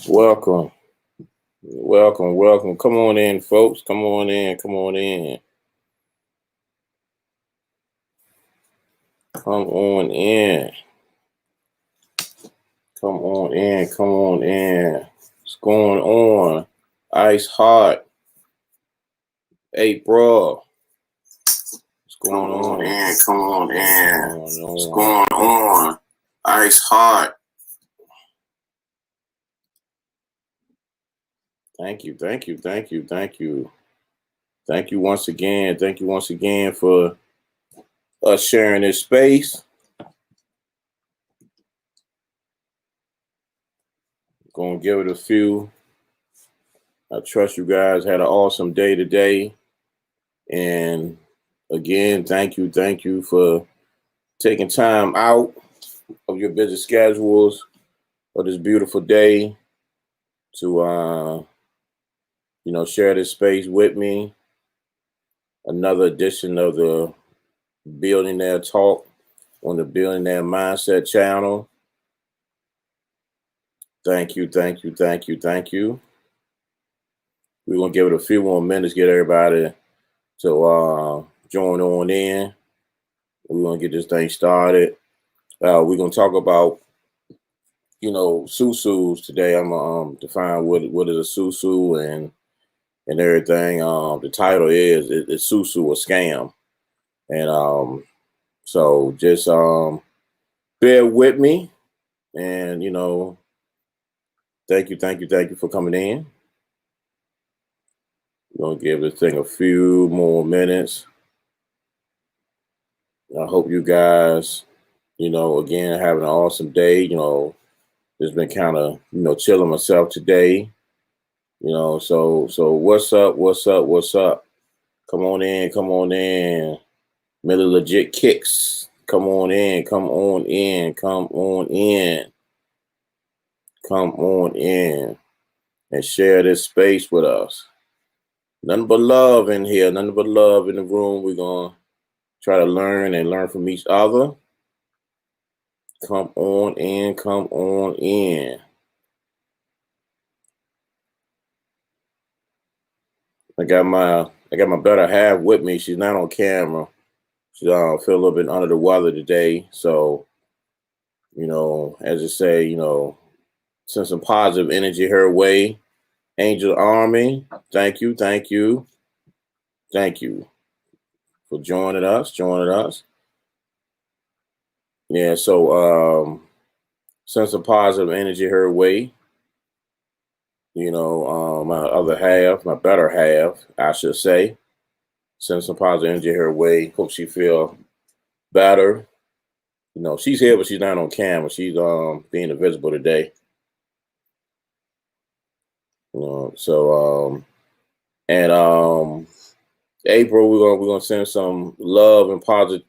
Welcome, welcome. Come on in, folks. Come on in. Come on in. Come on in. Come on in. Come on in. What's going on? Ice hot. Hey, bro. What's going on? Come on in. What's going on? Ice hot. Thank you. Thank you. Thank you. Thank you. Thank you once again. Thank you once again for us sharing this space. Gonna give it a few. I trust you guys had an awesome day today. And again, thank you for taking time out of your busy schedules for this beautiful day to share this space with me. Another edition of the Billionaire Talk on the Billionaire Mindset channel. Thank you. We're gonna give it a few more minutes, get everybody to join on in. We're gonna get this thing started. We're gonna talk about susus today. I'm gonna define what is a susu and everything. The title is susu a scam, and so just bear with me, and thank you for coming in. We're gonna give this thing a few more minutes. I hope you guys, again, having an awesome day. Just been kind of, chilling myself today. So what's up? Come on in. Miller Legit Kicks. Come on in. And share this space with us. Nothing but love in here. Nothing but love in the room. We're going to try to learn from each other. Come on in. I got my better half with me. She's not on camera. She feel a little bit under the weather today. So, as I say, send some positive energy her way. Angel Army, thank you for joining us. Yeah, so send some positive energy her way. My other half, my better half, I should say. Send some positive energy her way. Hope she feel better. She's here, but she's not on camera. She's being invisible today. And April, we're gonna send some love and positive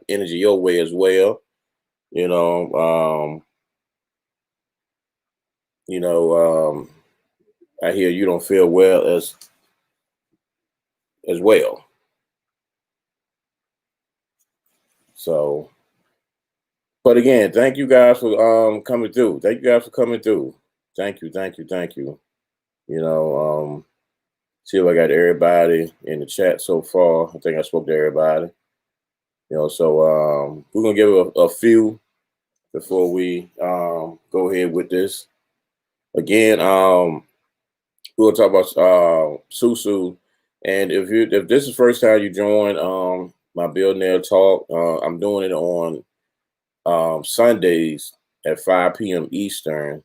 energy your way as well. I hear you don't feel well as well. So, but again, thank you guys for coming through. Thank you guys for coming through. Thank you. See if I got everybody in the chat so far. I think I spoke to everybody. So we're gonna give a few before we go ahead with this. Again, we'll talk about susu. And if this is the first time you join my Billionaire Talk, I'm doing it on Sundays at 5 p.m. Eastern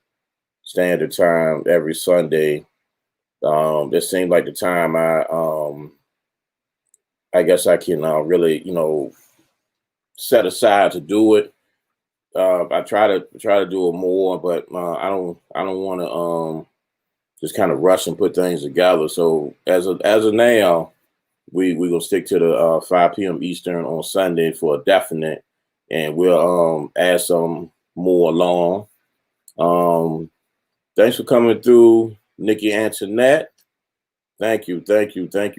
Standard Time every Sunday. This seemed like the time I guess I can really set aside to do it. I try to do it more, but I don't want to just kind of rush and put things together. So as of now, we gonna stick to the 5 p.m. Eastern on Sunday for a definite, and we'll add some more along. Thanks for coming through, Nikki Antoinette. Thank you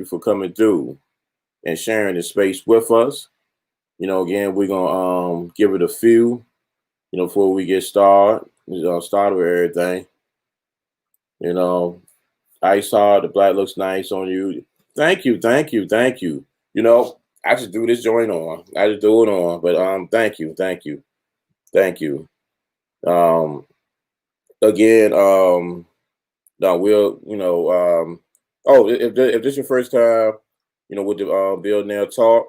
for coming through and sharing this space with us. Again, we're gonna give it a few, before we get started. Started with everything. You know, Ice Hard, the black looks nice on you. Thank you, thank you, thank you. I just do this joint on. I just do it on. But thank you, thank you, thank you. Um, again, no, we'll, oh, if this your first time, with the Billionaire Talk,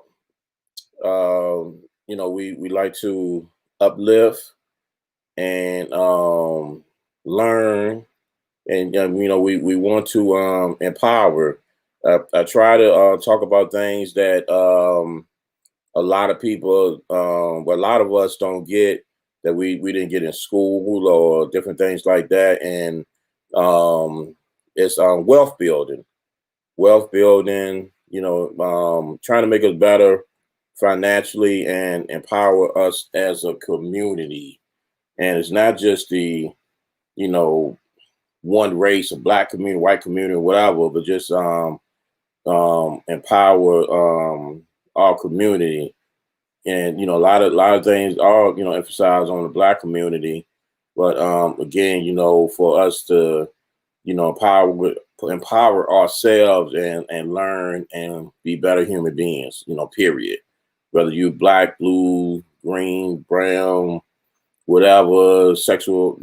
we like to uplift and learn, and we want to empower. I try to talk about things that a lot of people, well, a lot of us don't get, that we didn't get in school or different things like that, and it's wealth building. Trying to make us better financially and empower us as a community. And it's not just the you know one race, a black community, white community, whatever, but just empower our community. And a lot of things are emphasized on the black community, but again, for us to empower ourselves and learn and be better human beings. Period. Whether you black, blue, green, brown, whatever sexual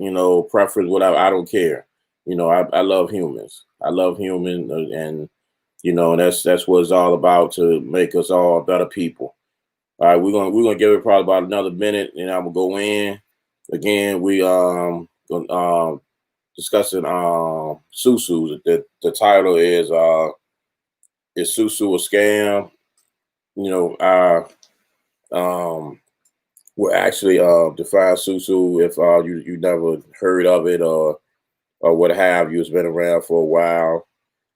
preference, whatever, I don't care. I love humans. I love humans, and that's what it's all about, to make us all better people. All right, we're gonna give it probably about another minute, and I'm gonna go in again. We discussing Susu. The title is Susu a scam? I um will actually define Susu if you never heard of it, or what have you. It's been around for a while.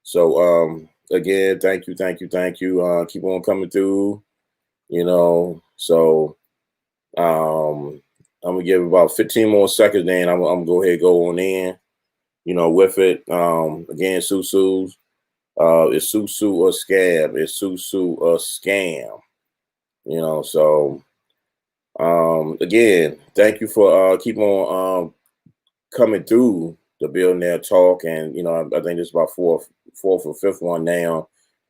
So again, thank you, thank you, thank you. Keep on coming through. So I'm gonna give about 15 more seconds. Then I'm gonna go ahead and go on in. With it. Again, Susu's. Is Susu a scam? Is Susu a scam? So again, thank you for keep on coming through the Billionaire Talk, and I think it's about fourth or fifth one now,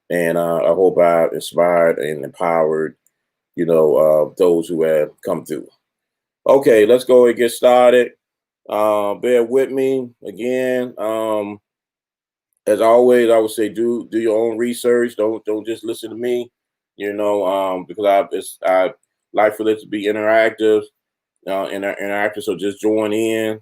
and I hope I inspired and empowered those who have come through. Okay, let's go and get started. Bear with me again. As always, I would say do your own research. Don't just listen to me. Because I like for this to be interactive, interactive. So just join in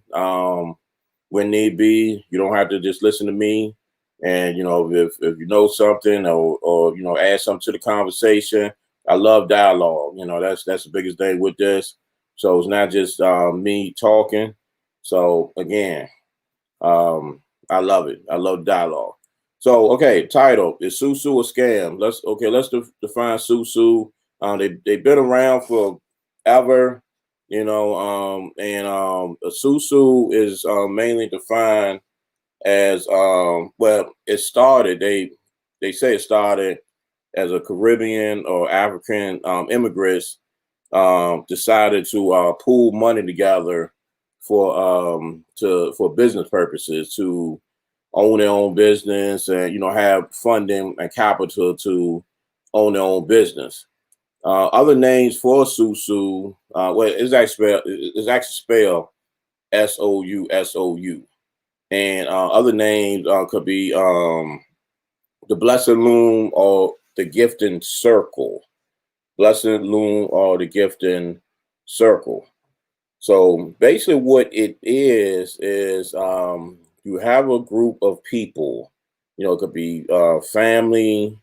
when need be. You don't have to just listen to me. And if you know something, or add something to the conversation. I love dialogue. That's the biggest thing with this. So it's not just me talking. So again, I love it. I love dialogue. So, okay, title is Susu a scam? Let's define Susu. They've been around for ever, and a Susu is mainly defined as well. It started. They say it started as a Caribbean or African immigrants decided to pool money together for business purposes, to own their own business, and have funding and capital to own their own business. Other names for Susu, it's actually spelled Sousou, and other names could be the Blessed Loom or the Gifting Circle. Blessed Loom or the Gifting Circle. So basically, what it is you have a group of people. It could be family,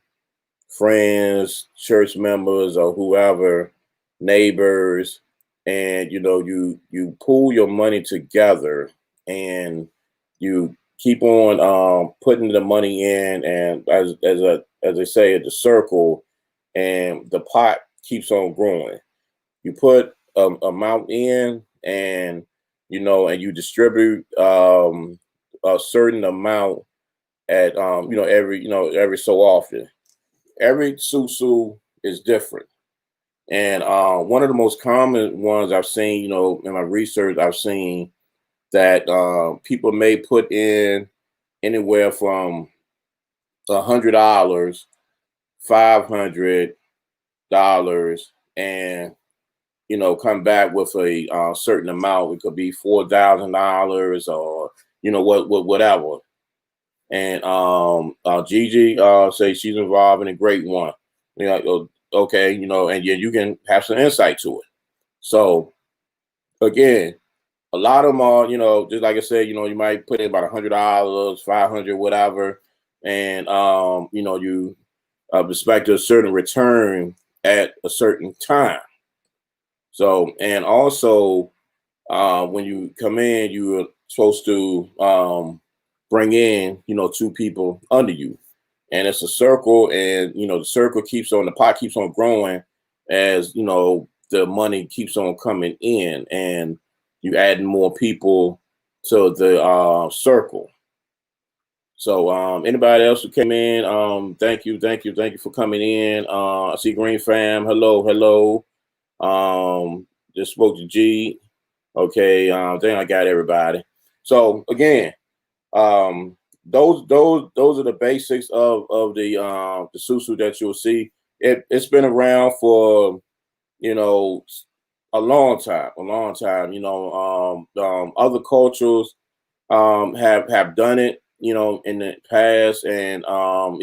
friends, church members, or whoever, neighbors, and you pool your money together, and you keep on putting the money in, and as they say, the circle, and the pot keeps on growing. You put amount in, and and you distribute a certain amount at every so often. Every susu is different, and one of the most common ones I've seen, in my research, I've seen that people may put in anywhere from $100, $500, and come back with a certain amount. It could be $4,000 or whatever. And Gigi say she's involved in a great one. Okay, and yeah, you can have some insight to it. So again, a lot of them are, just like I said, you might put in about $100, 500, whatever, and you expect a certain return at a certain time. So, and also when you come in, you are supposed to bring in, two people under you, and it's a circle, and the circle the pot keeps on growing as the money keeps on coming in, and you adding more people to the circle. So anybody else who came in, thank you for coming in. I see Green Fam, hello. Just spoke to G. Okay, then I got everybody. So again, those are the basics of the susu that you'll see. It's been around for a long time. Other cultures have done it, in the past, and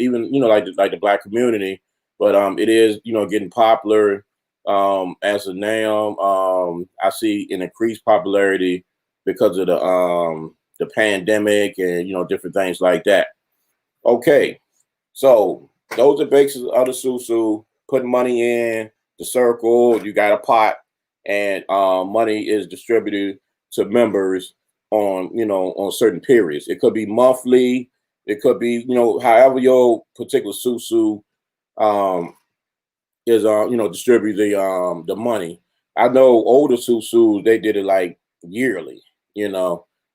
even like the black community, but it is getting popular as of now. I see an increased popularity because of the pandemic and different things like that. Okay, so those are basics of the susu. Putting money in the circle, you got a pot, and money is distributed to members on certain periods. It could be monthly. It could be however your particular susu um, is distribute the money. I know older susus they did it like yearly,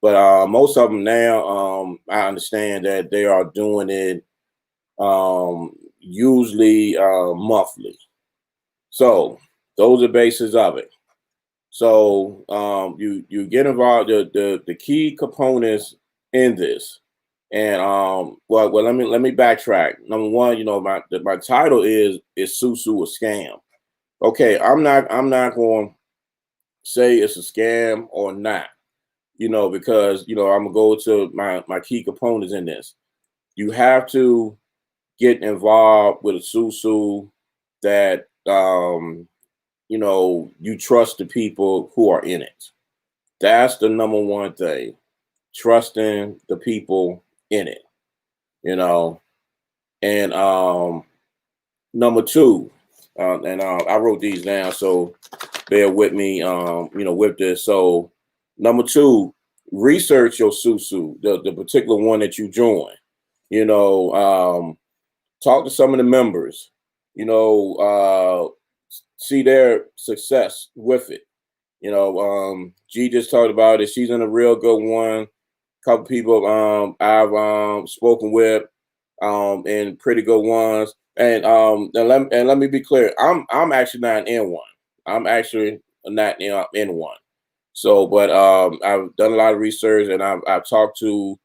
but most of them now I understand that they are doing it usually monthly. So those are bases of it. So you get involved. The key components in this, and well let me backtrack. Number one, my title is Susu a scam? Okay, I'm not going to say it's a scam or not. Because I'm gonna go to my key components in this. You have to get involved with a susu that you trust the people who are in it. That's the number one thing. Trusting the people in it, and number two, and I wrote these down, so bear with me, with this. So number two, research your susu, the particular one that you join. Talk to some of the members. See their success with it. G just talked about it. She's in a real good one. Couple people I've spoken with and pretty good ones. And let me be clear. I'm actually not in one. I'm actually not in one. So, but I've done a lot of research, and I've talked to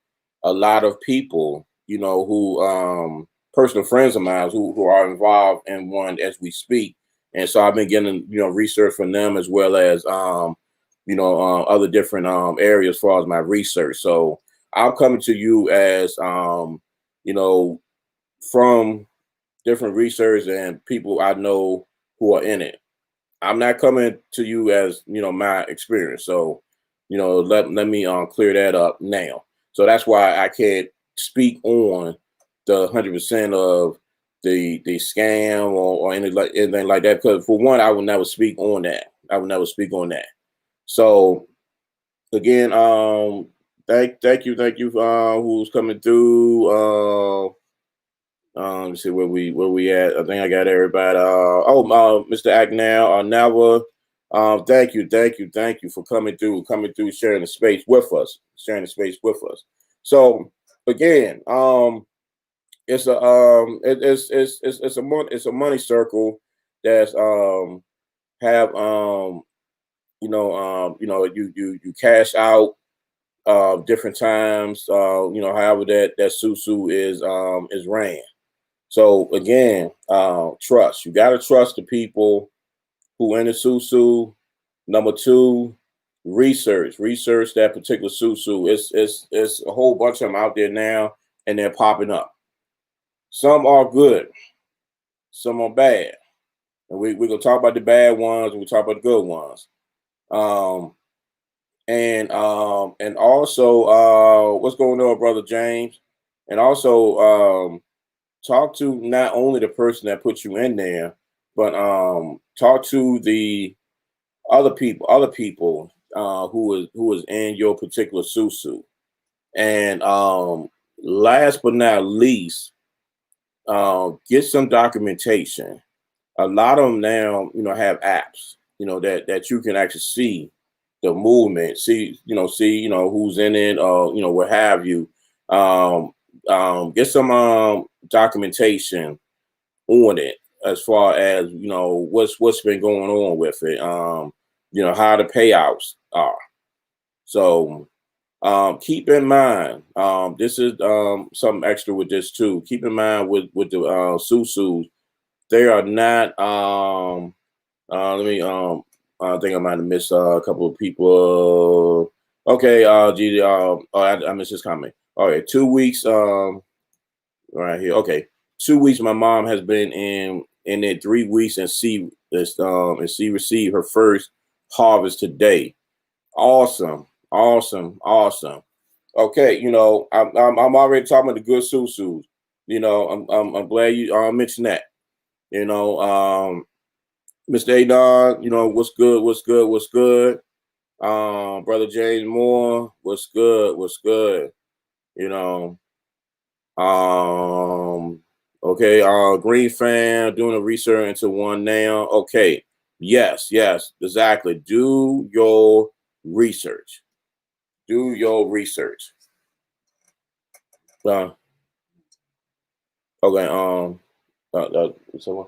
a lot of people, who personal friends of mine who are involved in one as we speak. And so I've been getting research from them, as well as other different areas as far as my research. So I'm coming to you as from different research and people I know who are in it. I'm not coming to you as my experience. So let me clear that up now. So that's why I can't speak on the 100% of the scam or anything like that. Because for one, I would never speak on that. So again, thank you who's coming through. Let's see where we at. I think I got everybody. Mr. Acknow, Nava. Thank you for coming through, sharing the space with us, So again, it's a money circle that's have you cash out different times, however that susu is ran. So again, trust. You got to trust the people who in the susu. Number two, research that particular susu. It's a whole bunch of them out there now, and they're popping up. Some are good, some are bad, and we're gonna talk about the bad ones, and we talk about the good ones. Um, and also, what's going on, brother James? And also, talk to not only the person that put you in there, but talk to the other people who is in your particular susu. And last but not least, get some documentation. A lot of them now, have apps, that you can actually see the movement, see who's in it, or what have you. Um, get some documentation on it as far as what's been going on with it. How the payouts are. So keep in mind, this is something extra with this too. Keep in mind with the susus, they are not. Let me. I think I might have missed a couple of people. Okay. Gee, I missed this comment. All right, 2 weeks. Right here. Okay, 2 weeks. My mom has been in it 3 weeks, and she received her first harvest today. Awesome, awesome, awesome. Okay, I'm already talking about the good susus. I'm glad you mentioned that. You know, Mr. Adon, what's good, what's good, what's good. Brother James Moore, what's good, what's good. You know, um, okay, Green fan doing a research into one now. Okay, yes, yes, exactly. Do your research. Do your research. Uh, okay. Someone.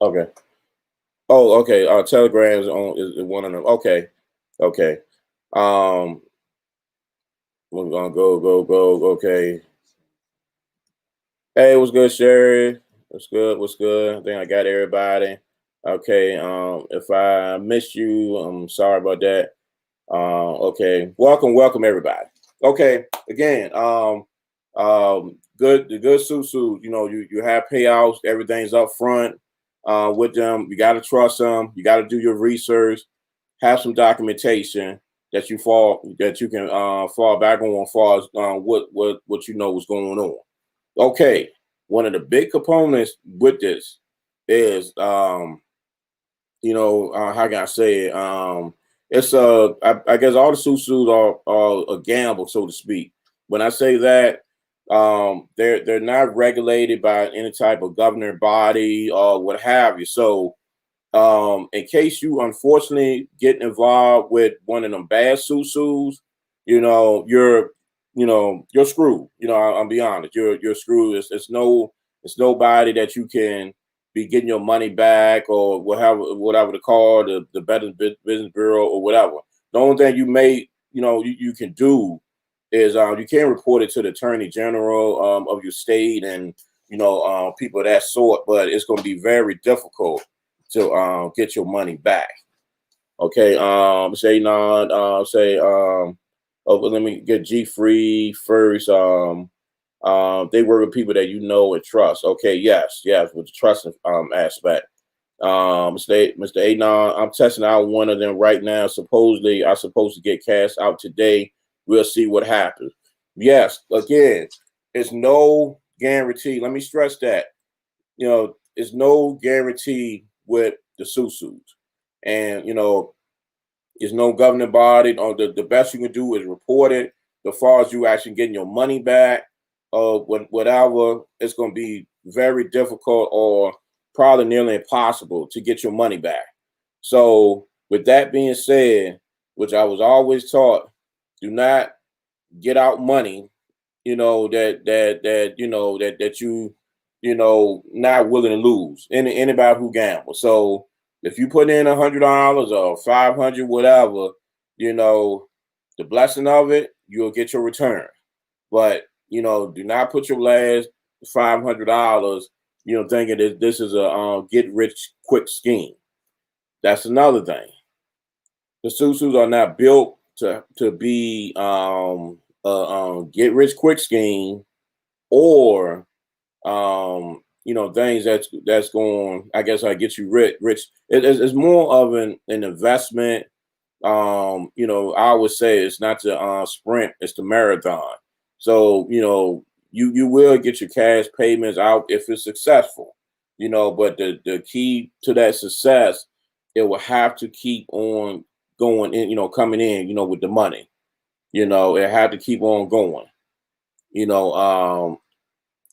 Okay. Oh, okay. Telegram's is one of them. Okay. Okay. Um, we're gonna go. Okay. Hey, what's good, Sherry? What's good? What's good? I think I got everybody. Okay. If I missed you, I'm sorry about that. Okay. Welcome, everybody. Okay. Again, the good susu. You have payouts. Everything's up front. With them, you got to trust them. You got to do your research. Have some documentation that you can fall back on as far as what you know was going on. Okay, one of the big components with this is how can I say it? It's I guess all the susus are a gamble, so to speak. When I say that, they're not regulated by any type of governing body or what have you. So in case you unfortunately get involved with one of them bad susus, you're you're screwed. I'll be honest, you're screwed. It's nobody that you can be getting your money back or whatever the call, the Better Business Bureau or whatever. The only thing you can do is you can report it to the Attorney General of your state and people of that sort, but it's going to be very difficult to get your money back. Okay. Let me get G Free first. They work with people that you know and trust. Okay, yes, with the trust aspect. Mr. Anon, I'm testing out one of them right now. Supposedly, I'm supposed to get cash out today. We'll see what happens. Yes, again, it's no guarantee. Let me stress that. It's no guarantee with the susus. And, there's no governing body. The best you can do is report it. As far as you actually getting your money back, whatever, it's going to be very difficult or probably nearly impossible to get your money back. So, with that being said, which I was always taught, do not get out money that you not willing to lose. Anybody who gambles. So if you put in $100 or 500, whatever, you know, the blessing of it, you'll get your return. But do not put your last $500, thinking that this is a get rich quick scheme. That's another thing. The susus are not built to be a get rich quick scheme, or things that's going, I guess, I get you rich. It's more of an investment. I would say it's not the sprint, it's the marathon. So, you will get your cash payments out if it's successful, but the key to that success, it will have to keep on going in, coming in, with the money. It had to keep on going. You know,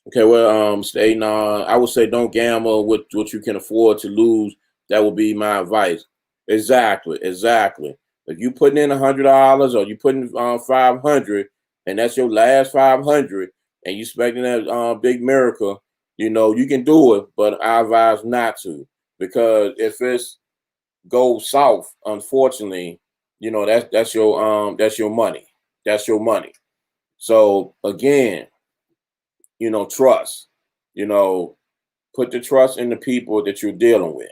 Okay, well, stay on. I would say don't gamble with what you can afford to lose. That would be my advice. Exactly, exactly. If you putting in $100 or you putting 500, and that's your last 500, and you expecting that big miracle, you can do it. But I advise not to, because if it's goes south, unfortunately, that's your money. That's your money. So again, trust. You know, put the trust in the people that you're dealing with.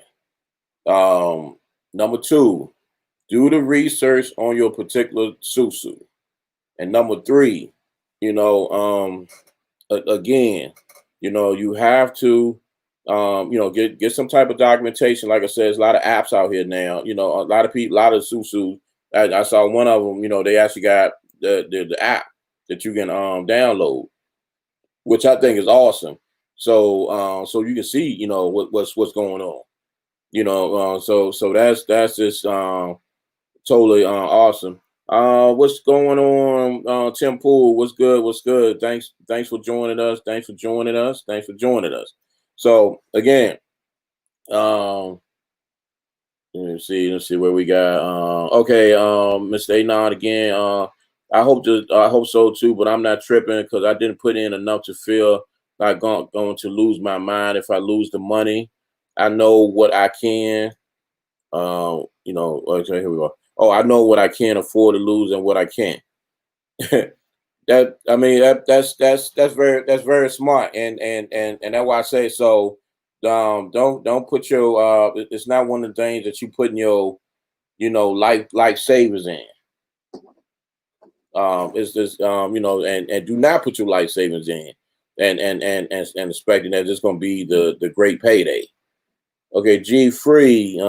Number two, do the research on your particular susu. And number three, you know, again, you have to, get some type of documentation. Like I said, there's a lot of apps out here now. A lot of people, a lot of susu. I saw one of them. They actually got the app that you can download, which I think is awesome. So you can see, what's going on. So that's just totally awesome. What's going on, Tim Pool? What's good? What's good? Thanks for joining us. Thanks for joining us. Thanks for joining us. So again, um, let's see where we got. Okay, Mr. Anon again. I hope so too, but I'm not tripping because I didn't put in enough to feel like going to lose my mind if I lose the money. I know what I can. Okay, here we go. Oh, I know what I can afford to lose and what I can't. That's very smart, and that's why I say so. Don't put your it's not one of the things that you put in your life savers in. It's just and do not put your life savings in, and expecting that it's going to be the great payday. Okay, G free.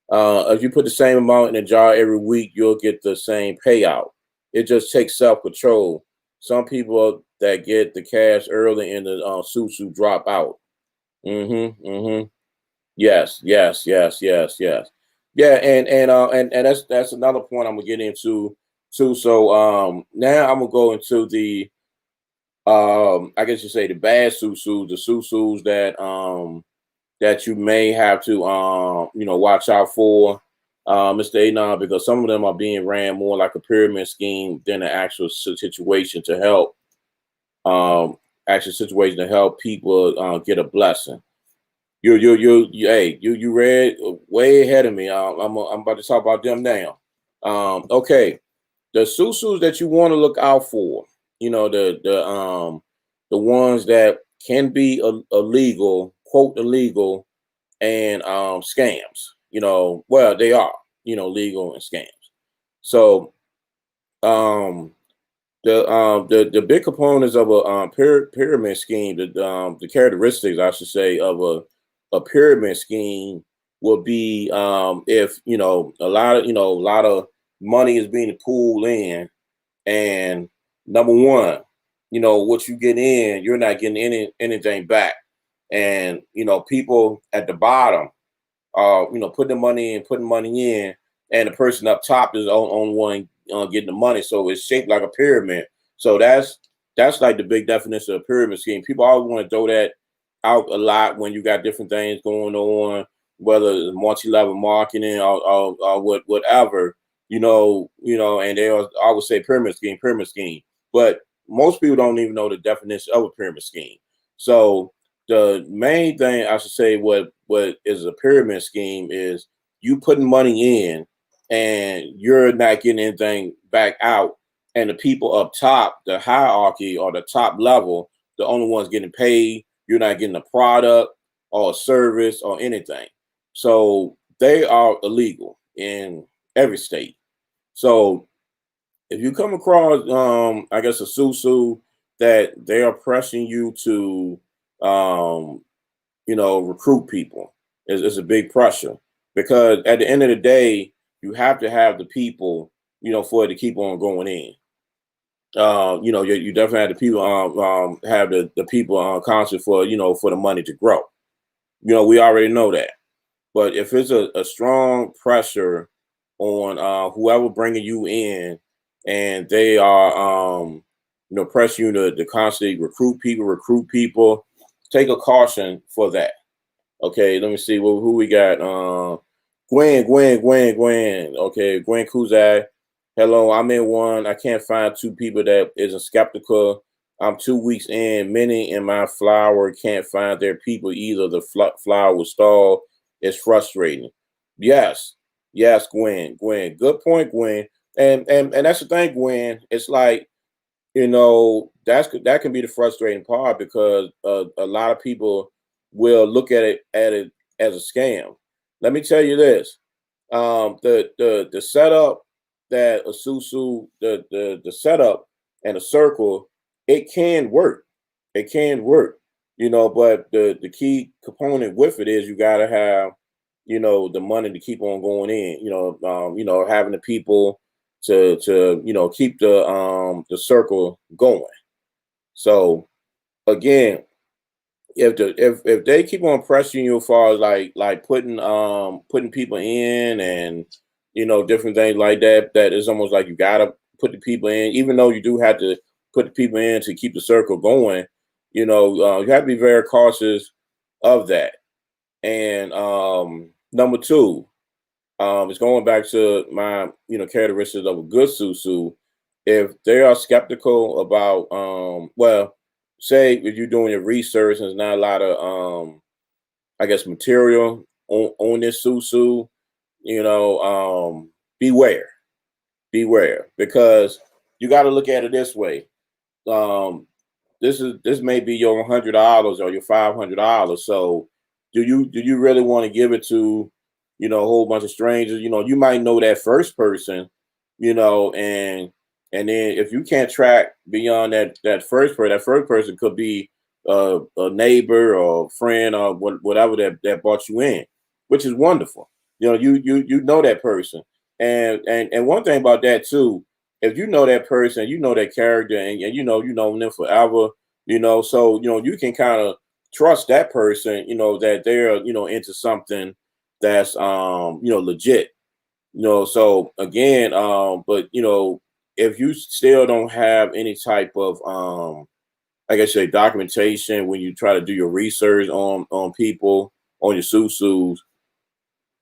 If you put the same amount in a jar every week, you'll get the same payout. It just takes self control. Some people that get the cash early in the susu drop out. Mm-hmm. Mm-hmm. Yes. Yes. Yes. Yes. Yes. Yeah. And that's another point I'm gonna get into too. So now I'm gonna go into the I guess you say the bad susus, the susus that you may have to watch out for, Mr. Anon, because some of them are being ran more like a pyramid scheme than an actual situation to help people get a blessing. You read way ahead of me. I'm about to talk about them now. Okay, the susus that you want to look out for, the ones that can be illegal, quote illegal, and scams. Well, they are, legal and scams. So the big components of a pyramid scheme, the characteristics, I should say, of a pyramid scheme will be if a lot of money is being pooled in, and number one, what you get in, you're not getting anything back, and people at the bottom putting money in, and the person up top is on one getting the money. So it's shaped like a pyramid. So that's like the big definition of a pyramid scheme. People always want to throw that out a lot when you got different things going on, whether it's multi-level marketing or whatever, and they always say pyramid scheme. But most people don't even know the definition of a pyramid scheme. So the main thing I should say what is a pyramid scheme is you putting money in, and you're not getting anything back out, and the people up top, the hierarchy or the top level, the only ones getting paid, you're not getting a product or a service or anything. So they are illegal in every state. So if you come across, I guess, a susu that they are pressing you to, um, recruit people, is a big pressure, because at the end of the day, you have to have the people, for it to keep on going in. You definitely have the people, have the people conscious for, for the money to grow. We already know that. But if it's a strong pressure on whoever bringing you in, and they are, pressing you to constantly recruit people, take a caution for that. Okay, let me see who we got. Gwen. Okay, Gwen Kuzak. Hello, I'm in one. I can't find two people that isn't skeptical. I'm 2 weeks in. Many in my flower can't find their people either. The flower was stalled. It's frustrating. Yes, yes, Gwen. Good point, Gwen. And that's the thing, Gwen. It's like, that can be the frustrating part, because a lot of people will look at it as a scam. Let me tell you this: the setup that a susu, the setup and a circle, it can work. It can work, but the key component with it is you got to have, the money to keep on going in. Having the people to keep the circle going. So again, if they keep on pressing you as far as like putting people in, and different things like that, that is almost like you gotta put the people in, even though you do have to put the people in to keep the circle going. You have to be very cautious of that. And number two, it's going back to my, characteristics of a good susu. If they are skeptical about, well, say if you're doing your research and there's not a lot of, I guess, material on this susu, beware, because you got to look at it this way. Um, this may be your $100 or your $500. So do you really want to give it to, a whole bunch of strangers? You might know that first person, and then if you can't track beyond that first person could be a neighbor or friend or whatever that brought you in, which is wonderful. You know that person, and one thing about that too, if you know that person, you know that character, and you know them forever, so you can kind of trust that person, that they're into something that's legit, so again, but if you still don't have any type of like I say, documentation when you try to do your research on people, on your susus,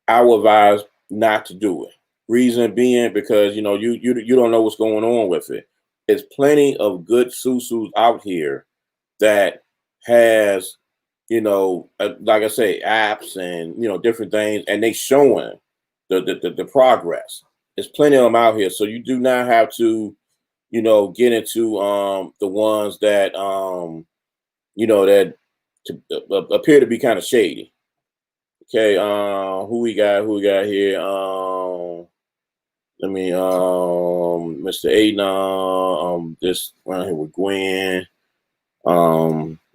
I would advise not to do it. Reason being, because you don't know what's going on with it. There's plenty of good susus out here that has, like I say, apps and different things, and they showing the progress. There's plenty of them out here, so you do not have to, get into the ones that that appear to be kind of shady. Okay, who we got here? Let me Mr. Aiden, this around here with Gwen.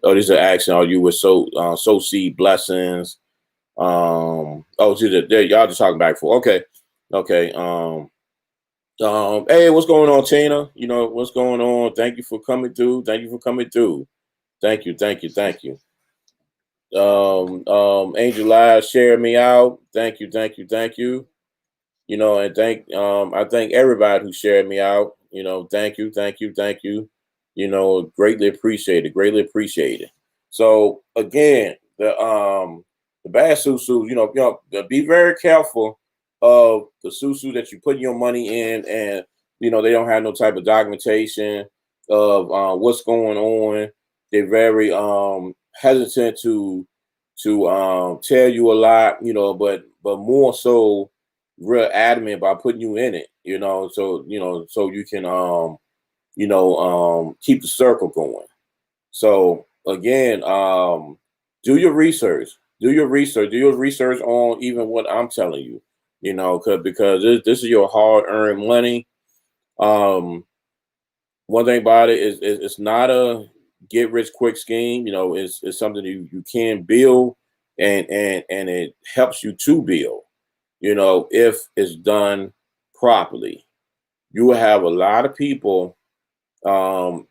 This is an action. Are you with so seed blessings? There y'all just talking back for. Okay. Hey, what's going on, Tina? What's going on? Thank you for coming through. Thank you. Angel Live shared me out. Thank you. And I thank everybody who shared me out. Thank you. Greatly appreciate it. So again, the bad susu, be very careful of the susu that you put your money in, and they don't have no type of documentation of what's going on. They're very hesitant to tell you a lot, but more so, real adamant about putting you in it, so you can keep the circle going. So again, do your research. Do your research. Do your research on even what I'm telling you. Because this is your hard earned money. Um, One thing about it is it's not a get rich quick scheme. It's something you can build, and it helps you to build. If it's done properly, you will have a lot of people. I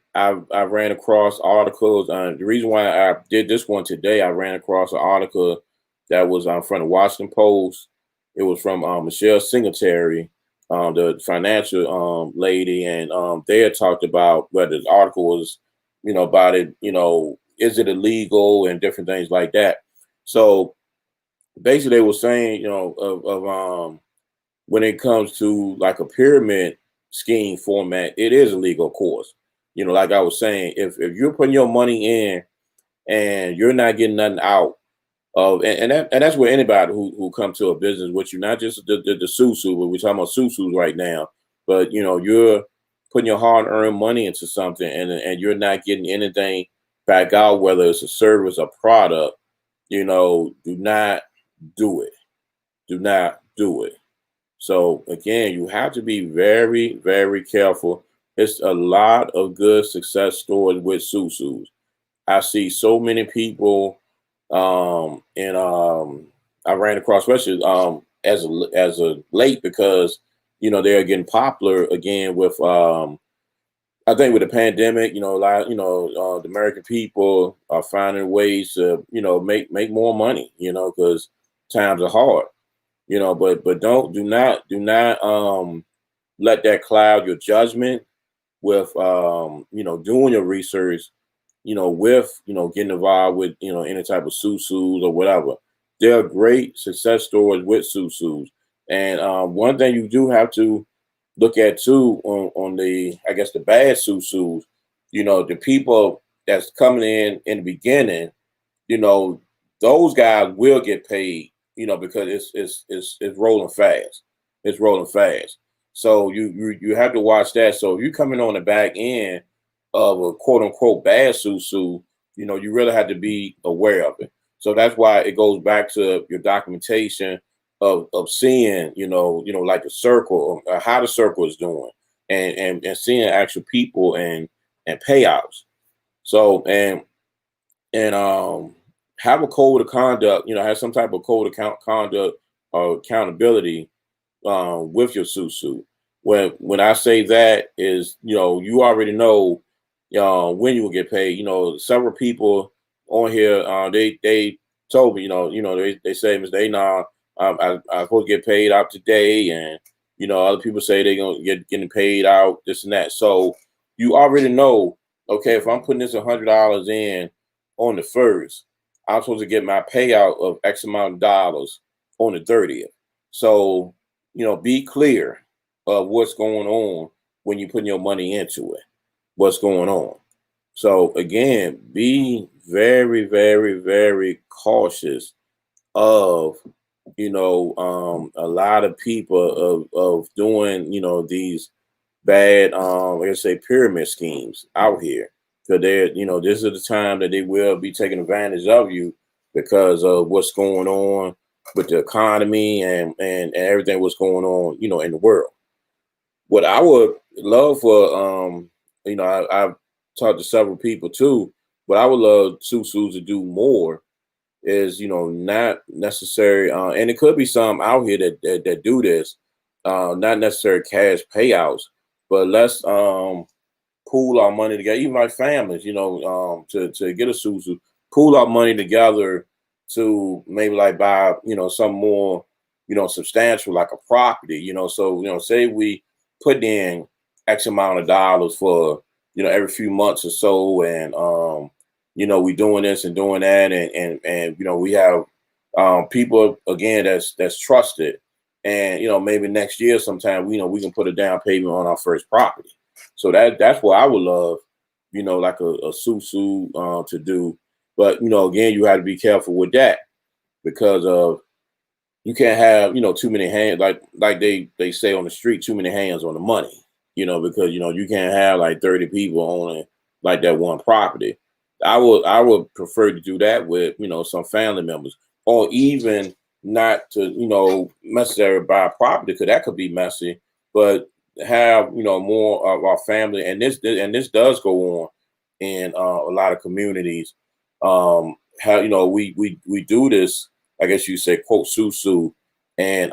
ran across articles. The reason why I did this one today, I ran across an article that was from the Washington Post. It was from Michelle Singletary, the financial lady, and they had talked about whether the article was, about it. Is it illegal and different things like that. So basically, they were saying, of when it comes to like a pyramid scheme format, it is illegal, of course. Like I was saying, if you're putting your money in and you're not getting nothing out of, and that's where anybody who come to a business with you, not just the susu, but we're talking about susus right now, but you're putting your hard earned money into something and you're not getting anything back out, whether it's a service or product, do not do it. Do not do it. So again, you have to be very, very careful. It's a lot of good success stories with susus. I see so many people, and I ran across, especially as a late, because they're getting popular again with I think with the pandemic. A lot, the American people are finding ways to make more money. Because times are hard. But do not let that cloud your judgment with doing your research, with getting involved with any type of susus or whatever. There are great success stories with susus. And one thing you do have to look at too, on the, I guess, the bad susus, the people that's coming in the beginning, you know, those guys will get paid, because it's rolling fast. It's rolling fast. So you have to watch that. So if you're coming on the back end of a quote unquote bad susu, you really have to be aware of it. So that's why it goes back to your documentation of seeing, like the circle, how the circle is doing, and seeing actual people and payouts. So and have a code of conduct, have some type of code of conduct or accountability with your susu. When I say that is, you already know when you will get paid. Several people on here, they told me, they say, Mr. Anon, I'm supposed to get paid out today, and other people say they're gonna getting paid out, this and that. So you already know, okay, if I'm putting this $100 in on the first, I'm supposed to get my payout of X amount of dollars on the 30th. So be clear of what's going on when you're putting your money into it, what's going on. So again, be very, very, very cautious of, a lot of people of doing, these bad, like I say, pyramid schemes out here. Because this is the time that they will be taking advantage of you because of what's going on with the economy and everything what's going on, in the world. What I would love for, I've talked to several people too, but I would love Susu to do more is, not necessary, and it could be some out here that do this, not necessarily cash payouts, but let's pool our money together, even like families, to get a Susu, pool our money together to maybe like buy, some more, substantial, like a property, so, say we put in X amount of dollars for, every few months or so. And, we doing this and doing that. And we have people again, that's trusted. And, maybe next year sometime, we can put a down payment on our first property. So that's what I would love, like a susu to do. But again, you have to be careful with that because of you can't have, too many hands, like they say on the street, too many hands on the money, because you can't have like 30 people owning like that one property. I would prefer to do that with, some family members, or even not to, necessarily buy a property, because that could be messy, but have, more of our family. And this does go on in a lot of communities. How, we do this, I guess you say, quote, susu, and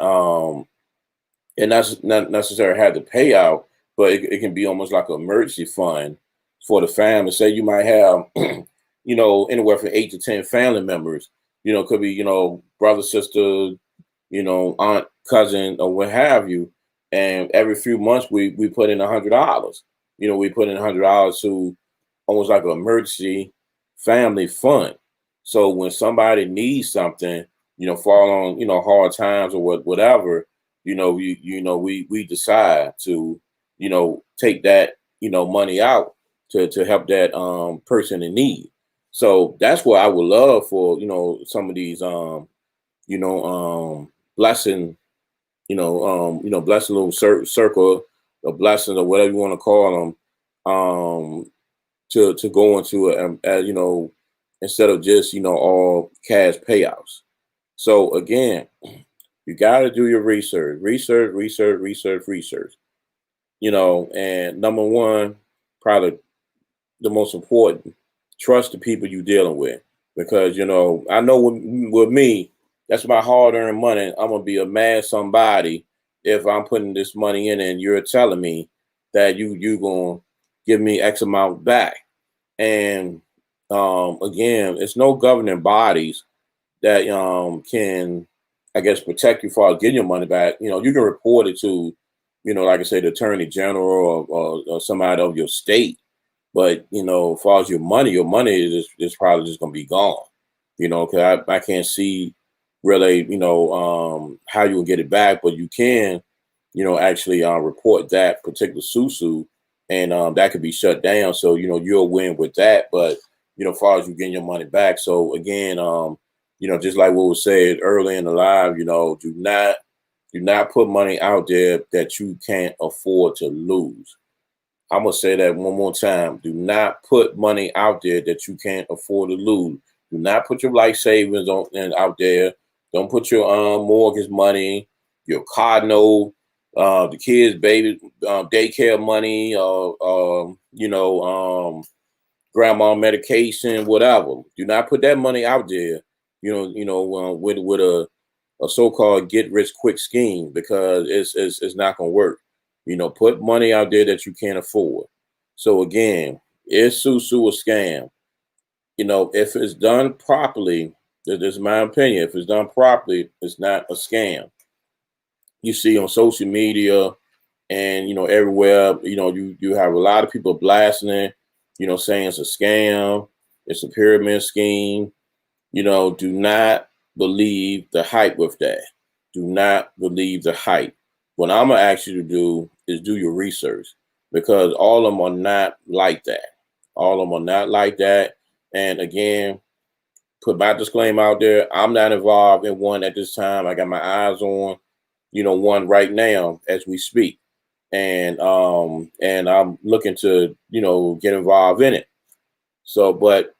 that's not necessarily have to pay out, but it can be almost like an emergency fund for the family. Say you might have, anywhere from 8 to 10 family members. Could be, brother, sister, aunt, cousin, or what have you. And every few months we put in $100. We put in $100 to almost like an emergency family fund. So when somebody needs something, fall on, hard times or whatever, we decide to, take that, money out to help that person in need. So that's what I would love for, some of these blessing, blessing little circle of blessings, or whatever you want to call them, to go into it, instead of just, all cash payouts. So again, you got to do your research. And number one, probably the most important, trust the people you're dealing with, because I know with me, that's my hard-earned money. I'm gonna be a mad somebody if I'm putting this money in and you're telling me that you gonna give me X amount back. And again, it's no governing bodies that can, I guess, protect you for getting your money back. You can report it to, like I say, the attorney general, or somebody of your state. But as far as your money is probably just gonna be gone. Because I can't see really, how you will get it back, but you can, actually report that particular susu, and that could be shut down. So you'll win with that. But as far as you getting your money back, so again, just like what was said early in the live, do not put money out there that you can't afford to lose. I'm gonna say that one more time. Do not put money out there that you can't afford to lose. Do not put your life savings out there. Don't put your mortgage money, your car note, the kids' baby daycare money, grandma medication, whatever. Do not put that money out there. With a so-called get rich quick scheme, because it's not gonna work. Put money out there that you can't afford. So again, is Susu a scam? If it's done properly, this is my opinion. If it's done properly, it's not a scam. You see on social media and everywhere, you have a lot of people blasting it, saying it's a scam, it's a pyramid scheme. Do not believe the hype with that. Do not believe the hype. What I'm gonna ask you to do is do your research, because all of them are not like that. All of them are not like that. And again, put my disclaimer out there. I'm not involved in one at this time. I got my eyes on, one right now as we speak. And I'm looking to, get involved in it. So, but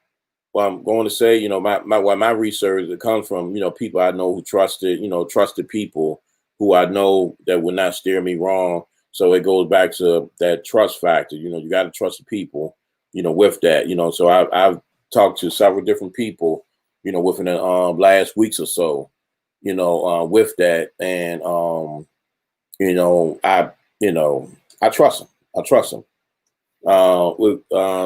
what I'm going to say, my research, it comes from, people I know who trusted people who I know that would not steer me wrong. So it goes back to that trust factor. You got to trust the people, with that, so I've talked to several different people, within the last weeks or so, with that. And, I trust them. I trust them.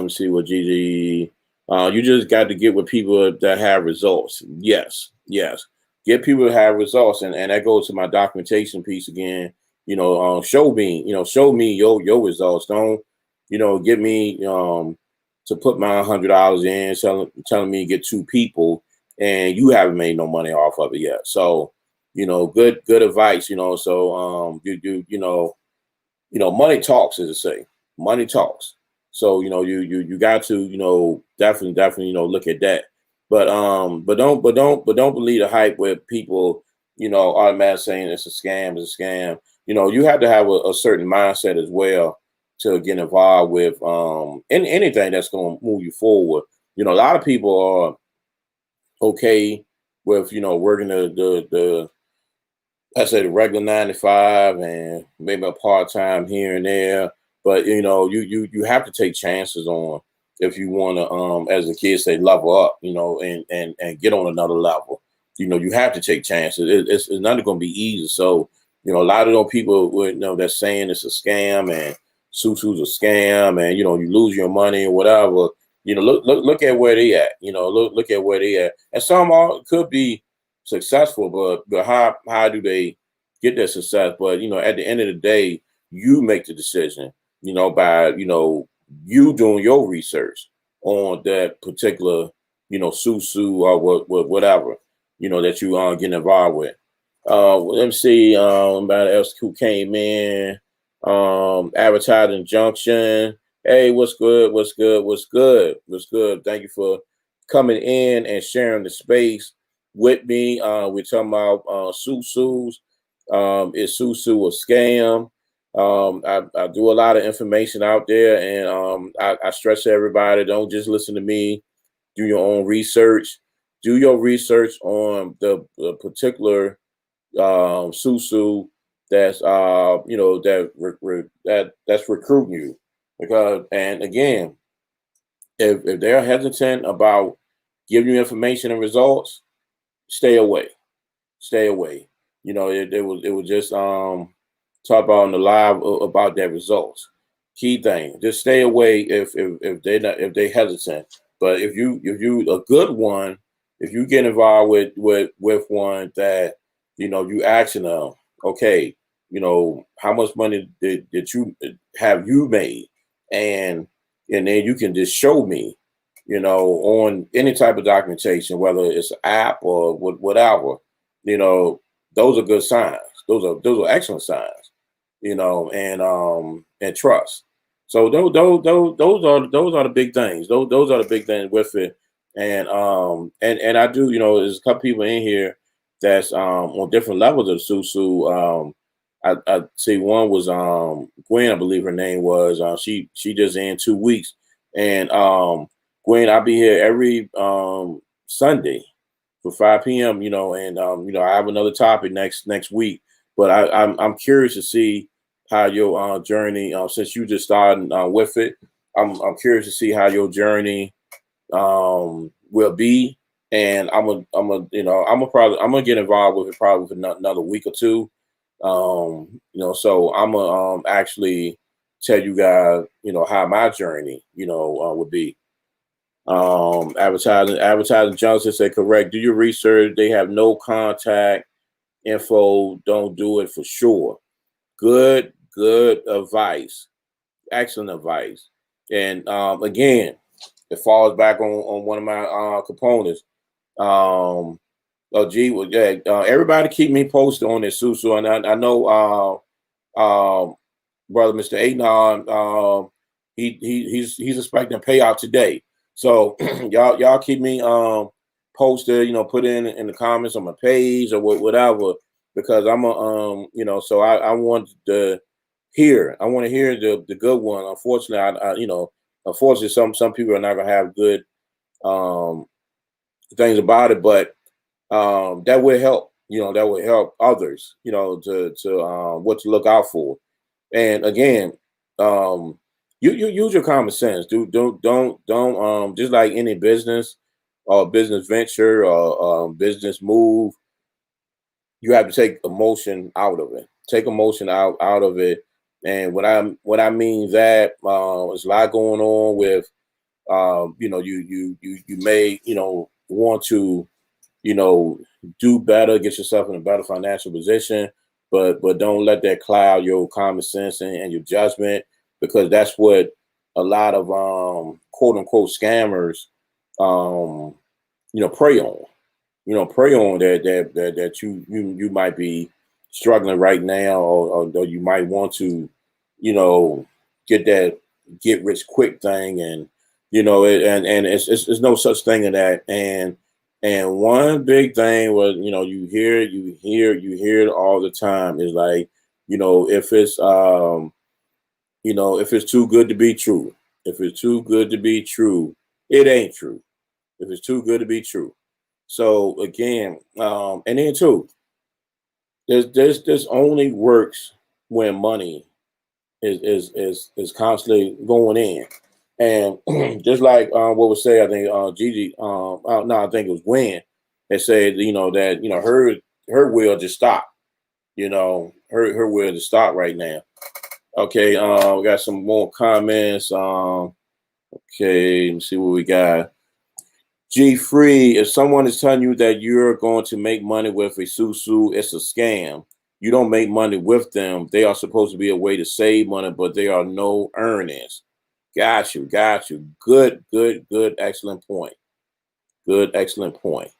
See what Gigi. You just got to get with people that have results. Yes, yes. Get people that have results, and that goes to my documentation piece again. Show me, your results. Don't, get me to put my $100 in, telling me to get 2 people, and you haven't made no money off of it yet. So, good advice. So money talks, as I say. Money talks. So you got to definitely look at that. But don't believe the hype where people automatically saying it's a scam, it's a scam. You have to have a certain mindset as well to get involved with anything that's going to move you forward. A lot of people are okay with working the I say the regular 9 to 5 and maybe a part time here and there. But you have to take chances on if you want to as the kids say level up, and get on another level. You have to take chances. It's not going to be easy. So a lot of those people that's saying it's a scam and Susu's a scam and you lose your money or whatever. Look at where they at. Look at where they at. And some could be successful, but how do they get that success? But at the end of the day, you make the decision. By you doing your research on that particular Susu or whatever that you getting involved with. Let me see. Anybody else who came in? Advertising Junction. Hey, what's good? What's good? What's good? What's good? Thank you for coming in and sharing the space with me. We're talking about Susus. Is Susu a scam? I do a lot of information out there, and I stress to everybody: don't just listen to me. Do your own research. Do your research on the particular Susu that's that's recruiting you, because and again, if they're hesitant about giving you information and results, stay away. Stay away. It was just talk about on the live about their results. Key thing, just stay away if they hesitant. But if you a good one, if you get involved with one that you asking them, okay, how much money did you made, and then you can just show me, on any type of documentation, whether it's an app or whatever, those are good signs. Those are excellent signs, and trust. So those are the big things. Those are the big things with it. And I do, there's a couple people in here that's on different levels of Susu. I see one was Gwen, I believe her name was. She just in 2 weeks. And Gwen, I'll be here every Sunday for 5 p.m. And I have another topic next week. But I'm curious to see how your journey, since you just started with it, I'm curious to see how your journey will be, and I'm gonna get involved with it probably for another week or two. So I'm gonna actually tell you guys, how my journey, would be. Advertising Johnson said correct. Do your research. They have no contact info. Don't do it for sure. Good advice. Excellent advice. And again, it falls back on one of my components. Everybody keep me posted on this, Susu. And I know brother Mr. Anon, he's expecting a payout today. So y'all keep me posted, put in the comments on my page or whatever, because I'm a so I want to hear the good one. Unfortunately, unfortunately some people are not gonna have good things about it, but that will help, that will help others, to what to look out for. And again, you use your common sense. Don't just like any business or business venture or business move, you have to take emotion out of it. Take emotion out of it. And what I mean that there's a lot going on with you may want to do better, get yourself in a better financial position, but don't let that cloud your common sense and your judgment, because that's what a lot of quote unquote scammers prey on. Prey on that you might be struggling right now, or you might want to get that get rich quick thing, and it's no such thing in that. And And one big thing was, you hear it all the time is like, if it's if it's too good to be true. If it's too good to be true, it ain't true. If it's too good to be true. So again, and then too, this only works when money is constantly going in. And just like what was said, I think Gigi, no, I think it was Gwen that said, that her will just stopped. Her will just stop right now. Okay, we got some more comments. Okay, let me see what we got. G Free, if someone is telling you that you're going to make money with a susu, it's a scam. You don't make money with them. They are supposed to be a way to save money, but they are no earnings. Got you, got you. Good, good, good, excellent point. Good, excellent point.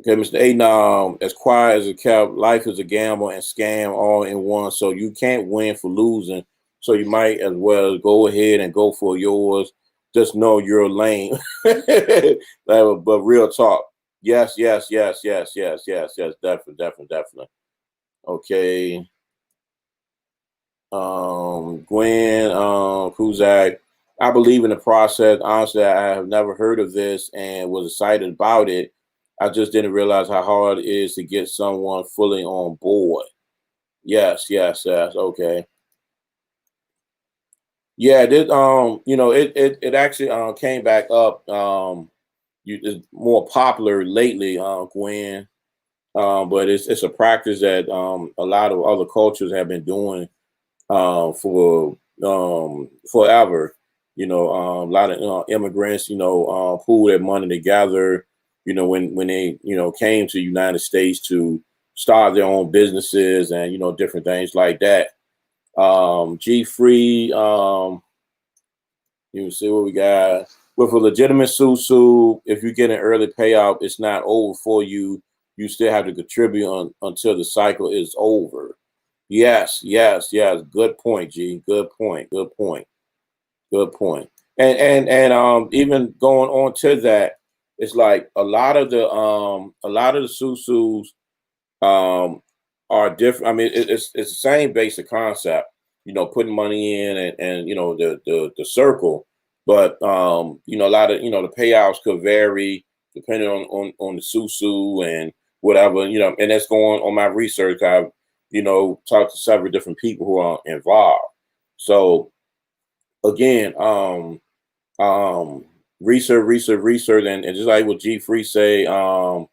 Okay, Mr. Aiden, as quiet as a cow, life is a gamble and scam all in one. So you can't win for losing. So you might as well go ahead and go for yours. Just know you're lame. But real talk. Yes, yes, yes, yes, yes, yes, yes, definitely, definitely, definitely. Okay. Gwen, Kuzak, I believe in the process. Honestly, I have never heard of this and was excited about it. I just didn't realize how hard it is to get someone fully on board. Yes, yes, yes. Okay. Yeah, it actually came back up. It's more popular lately, Gwen. But it's a practice that a lot of other cultures have been doing for forever. A lot of immigrants, pool their money together. When they came to the United States to start their own businesses and different things like that. G Free, you see what we got with a legitimate susu. If you get an early payout, it's not over for you. You still have to contribute until the cycle is over. Yes, yes, yes. Good point, G. Good point. Good point. Good point. And even going on to that, it's like a lot of the susus um, are different. I mean, it's the same basic concept. Putting money in and the circle, but a lot of the payouts could vary depending on the susu and whatever. And that's going on my research. I've talked to several different people who are involved. So again, research, and just like what G Free say, um,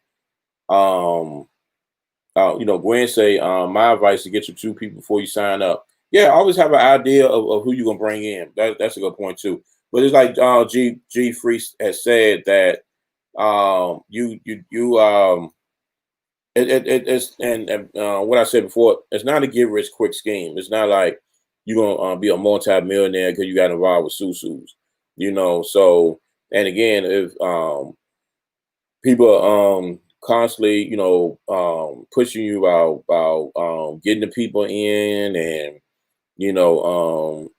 Gwen say, my advice to get your two people before you sign up. Yeah, always have an idea of who you're gonna bring in. That's a good point too. But it's like G Free has said that you it's and what I said before, it's not a get rich quick scheme. It's not like you're gonna be a multi-millionaire because you got involved with susus. So and again, if people constantly pushing you about getting the people in and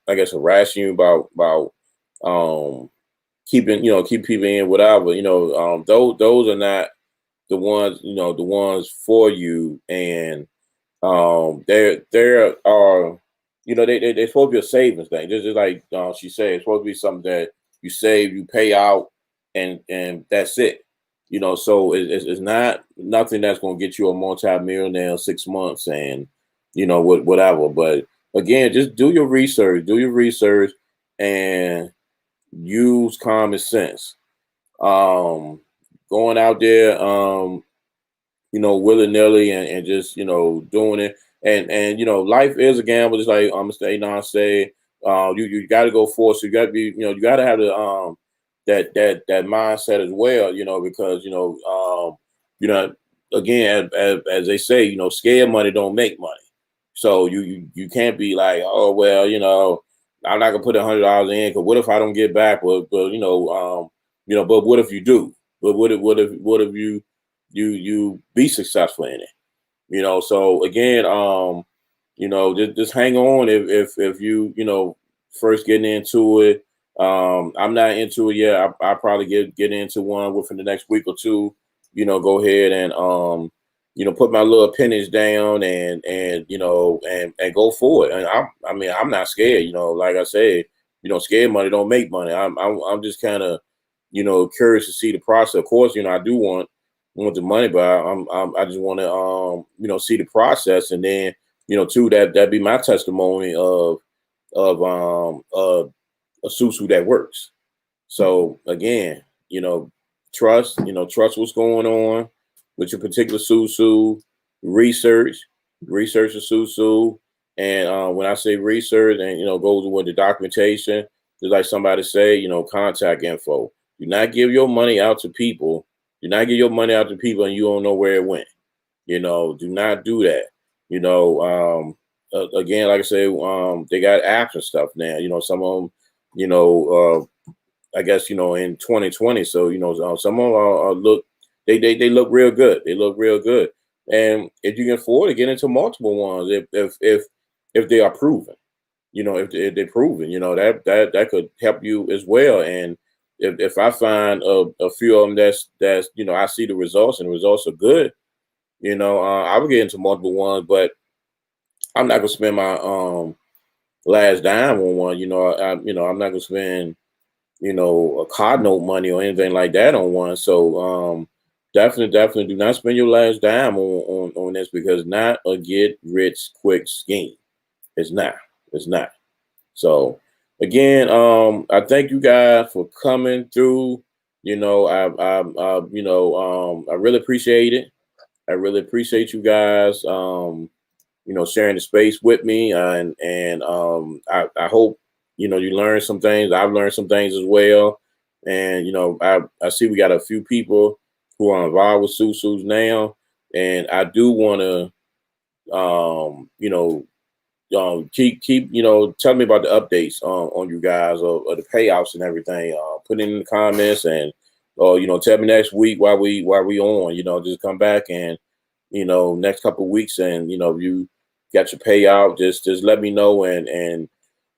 I guess harassing you about um keep people in whatever those are not the ones for you. And there are they're supposed to be a savings thing, just like she said, it's supposed to be something that you save, you pay out, and that's it. So it's not nothing that's going to get you a multi-millionaire in 6 months and whatever. But again, just do your research and use common sense. um Going out there willy nilly and just doing it. And life is a gamble, just like Mr. Anon say. You got to go forward. So you got to be, you got to have the that mindset as well. Because you know, again, as they say, scared money don't make money. So you can't be like, oh well, I'm not gonna put $100 in because what if I don't get back? But but what if you do? But what if you be successful in it? So again, just hang on if you first getting into it. I'm not into it yet. I probably get into one within the next week or two. go ahead and put my little pennies down and and go for it. And I mean, I'm not scared. Like I said, scared money don't make money. I'm just kind of curious to see the process. Of course, I do want the money, but I just want to see the process, and then too, that be my testimony of a susu that works. So again, trust, trust what's going on with your particular susu, research, research the susu. And when I say research and, goes with the documentation, just like somebody say, contact info. Do not give your money out to people. Do not give your money out to people and you don't know where it went. Do not do that. Again, like I said, they got apps and stuff now. Some of them, I guess in 2020. So some of them look they look real good. They look real good, and if you can afford to get into multiple ones, if they are proven, if they're proven, that could help you as well. And if I find a few of them that's I see the results and the results are good, I would get into multiple ones, but I'm not gonna spend my last dime on one. I'm not gonna spend a card note money or anything like that on one. So definitely do not spend your last dime on this, because not a get rich quick scheme. It's not. It's not. So again, I thank you guys for coming through. I really appreciate it. I really appreciate you guys. Sharing the space with me, and I hope you learn some things. I've learned some things as well, and I see we got a few people who are involved with Susus now, and I do want to keep tell me about the updates on you guys of the payouts and everything. Put it in the comments, and tell me next week while we on. Just come back and next couple of weeks, and you got your payout. Just let me know, and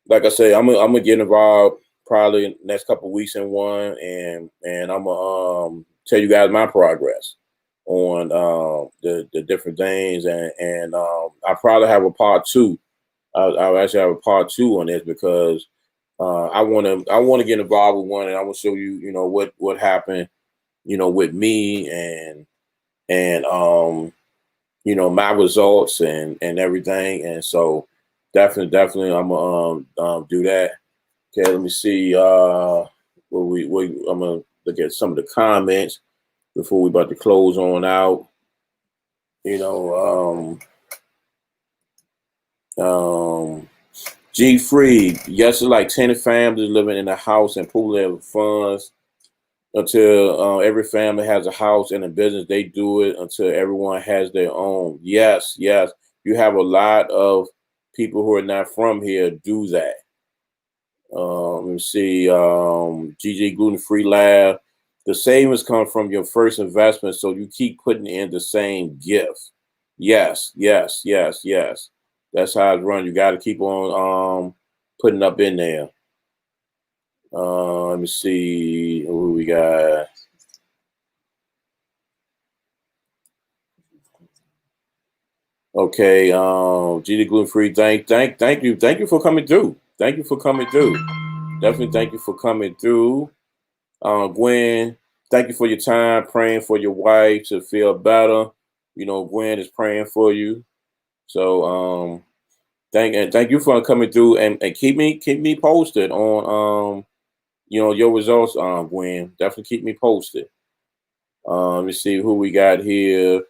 like I say, I'm gonna get involved probably next couple of weeks in one, and I'm gonna tell you guys my progress on the different things, and I probably have a part two. I'll actually have a part two on this, because I want to get involved with one, and I will show you what happened with me, and my results and everything. And so definitely I'm gonna do that. Okay, let me see I'm gonna look at some of the comments before we about to close on out. G Free, yes, it's like 10 families living in a house and pool level funds until every family has a house and a business. They do it until everyone has their own. Yes, yes. You have a lot of people who are not from here do that. Let me see. GG Gluten Free Lab. The savings come from your first investment, so you keep putting in the same gift. Yes, yes, yes, yes. That's how it's run. You got to keep on putting up in there. Let me see who we got. Okay, GD Gluten Free. Thank you for coming through. Thank you for coming through. Definitely thank you for coming through. Gwen, thank you for your time praying for your wife to feel better. Gwen is praying for you. So thank you for coming through, and keep me posted on your results, Gwen. Definitely keep me posted. Let me see who we got here.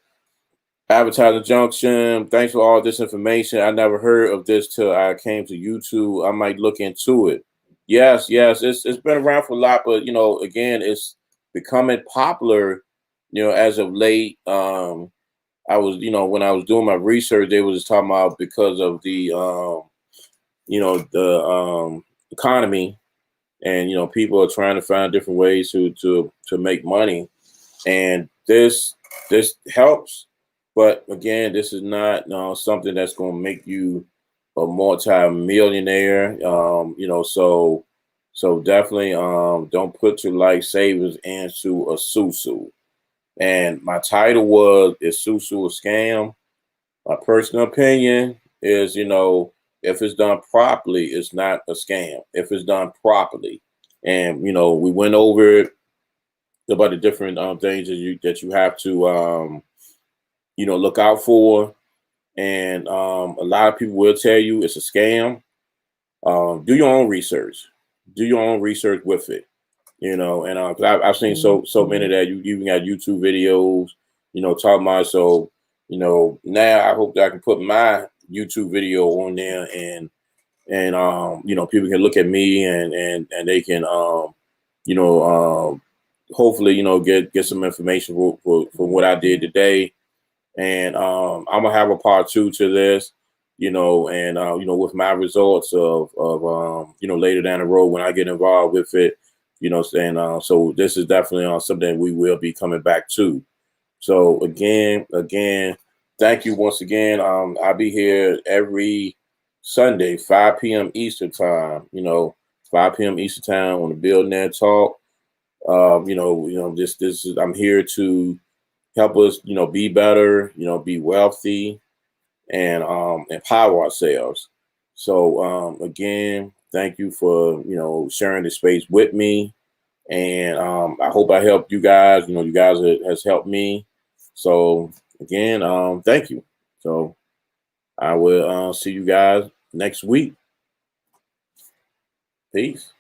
Advertising Junction. Thanks for all this information. I never heard of this till I came to YouTube. I might look into it. Yes, yes. It's been around for a lot, but again, it's becoming popular, as of late. I was, when I was doing my research, they was talking about because of the the economy, and people are trying to find different ways to make money, and this helps. But again, this is not something that's going to make you a multi-millionaire. So definitely don't put your life savings into a susu. And my title was, "Is Susu a Scam?" My personal opinion is, if it's done properly, it's not a scam. If it's done properly, and we went over it about the different things that you have to look out for, and a lot of people will tell you it's a scam. Do your own research. Do your own research with it. And 'cause I've seen so many that you even got YouTube videos, talking about. So, now I hope that I can put my YouTube video on there, and people can look at me, and they can you know hopefully get some information for what I did today. And I'm gonna have a part two to this, and with my results of later down the road when I get involved with it, and so this is definitely something we will be coming back to. So again, thank you once again. I'll be here every Sunday, 5 p.m. Eastern time. 5 p.m. Eastern time on the Billionaire Talk. This is, I'm here to help us, be better, be wealthy, and empower ourselves. So again, thank you for sharing the space with me, and I hope I helped you guys. You guys has helped me. So again, thank you. So I will see you guys next week. Peace.